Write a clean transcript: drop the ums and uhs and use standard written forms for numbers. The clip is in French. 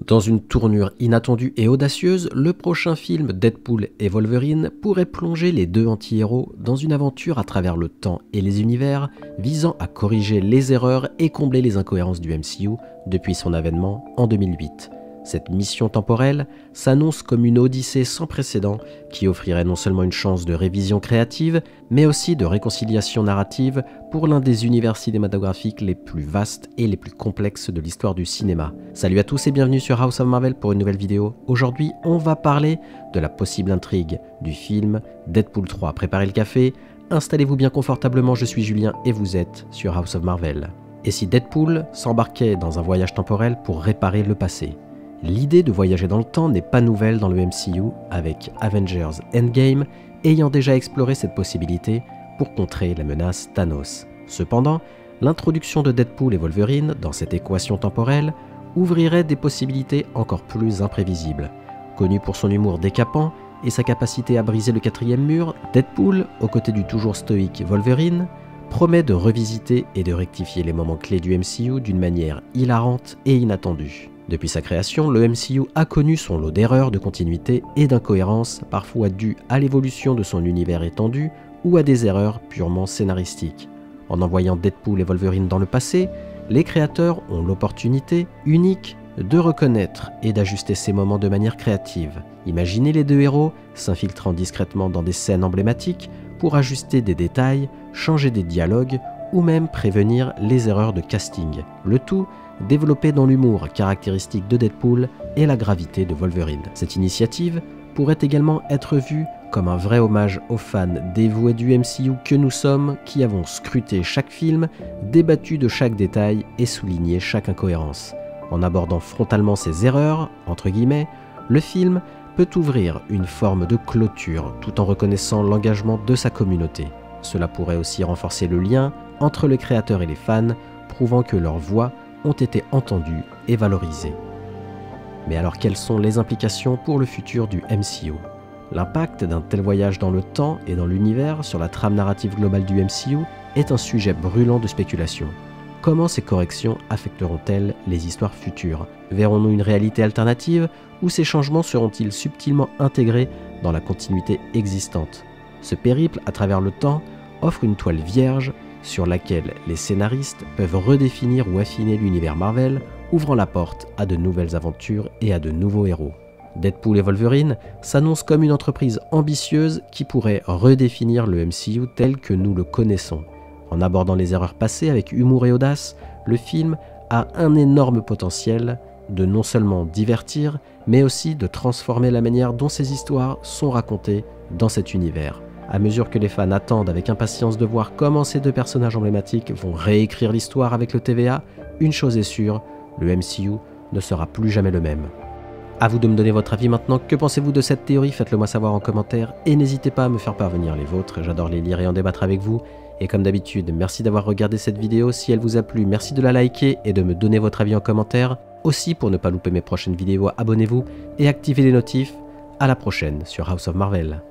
Dans une tournure inattendue et audacieuse, le prochain film Deadpool et Wolverine pourrait plonger les deux anti-héros dans une aventure à travers le temps et les univers, visant à corriger les erreurs et combler les incohérences du MCU depuis son avènement en 2008. Cette mission temporelle s'annonce comme une odyssée sans précédent qui offrirait non seulement une chance de révision créative, mais aussi de réconciliation narrative pour l'un des univers cinématographiques les plus vastes et les plus complexes de l'histoire du cinéma. Salut à tous et bienvenue sur House of Marvel pour une nouvelle vidéo. Aujourd'hui, on va parler de la possible intrigue du film Deadpool 3. Préparez le café, installez-vous bien confortablement, je suis Julien et vous êtes sur House of Marvel. Et si Deadpool s'embarquait dans un voyage temporel pour réparer le passé? L'idée de voyager dans le temps n'est pas nouvelle dans le MCU, avec Avengers Endgame ayant déjà exploré cette possibilité pour contrer la menace Thanos. Cependant, l'introduction de Deadpool et Wolverine dans cette équation temporelle ouvrirait des possibilités encore plus imprévisibles. Connu pour son humour décapant et sa capacité à briser le quatrième mur, Deadpool, aux côtés du toujours stoïque Wolverine, promet de revisiter et de rectifier les moments clés du MCU d'une manière hilarante et inattendue. Depuis sa création, le MCU a connu son lot d'erreurs, de continuité et d'incohérences, parfois dues à l'évolution de son univers étendu ou à des erreurs purement scénaristiques. En envoyant Deadpool et Wolverine dans le passé, les créateurs ont l'opportunité unique de reconnaître et d'ajuster ces moments de manière créative. Imaginez les deux héros s'infiltrant discrètement dans des scènes emblématiques pour ajuster des détails, changer des dialogues ou même prévenir les erreurs de casting. Le tout développé dans l'humour caractéristique de Deadpool et la gravité de Wolverine. Cette initiative pourrait également être vue comme un vrai hommage aux fans dévoués du MCU que nous sommes, qui avons scruté chaque film, débattu de chaque détail et souligné chaque incohérence. En abordant frontalement ces erreurs, entre guillemets, le film peut ouvrir une forme de clôture tout en reconnaissant l'engagement de sa communauté. Cela pourrait aussi renforcer le lien entre les créateurs et les fans, prouvant que leurs voix ont été entendues et valorisées. Mais alors quelles sont les implications pour le futur du MCU? L'impact d'un tel voyage dans le temps et dans l'univers sur la trame narrative globale du MCU est un sujet brûlant de spéculation. Comment ces corrections affecteront-elles les histoires futures? Verrons-nous une réalité alternative ou ces changements seront-ils subtilement intégrés dans la continuité existante? Ce périple à travers le temps offre une toile vierge sur laquelle les scénaristes peuvent redéfinir ou affiner l'univers Marvel, ouvrant la porte à de nouvelles aventures et à de nouveaux héros. Deadpool et Wolverine s'annoncent comme une entreprise ambitieuse qui pourrait redéfinir le MCU tel que nous le connaissons. En abordant les erreurs passées avec humour et audace, le film a un énorme potentiel de non seulement divertir, mais aussi de transformer la manière dont ces histoires sont racontées dans cet univers. À mesure que les fans attendent avec impatience de voir comment ces deux personnages emblématiques vont réécrire l'histoire avec le TVA, une chose est sûre, le MCU ne sera plus jamais le même. A vous de me donner votre avis maintenant, que pensez-vous de cette théorie? Faites-le moi savoir en commentaire et n'hésitez pas à me faire parvenir les vôtres, j'adore les lire et en débattre avec vous. Et comme d'habitude, merci d'avoir regardé cette vidéo, si elle vous a plu, merci de la liker et de me donner votre avis en commentaire. Aussi, pour ne pas louper mes prochaines vidéos, abonnez-vous et activez les notifs. À la prochaine sur House of Marvel.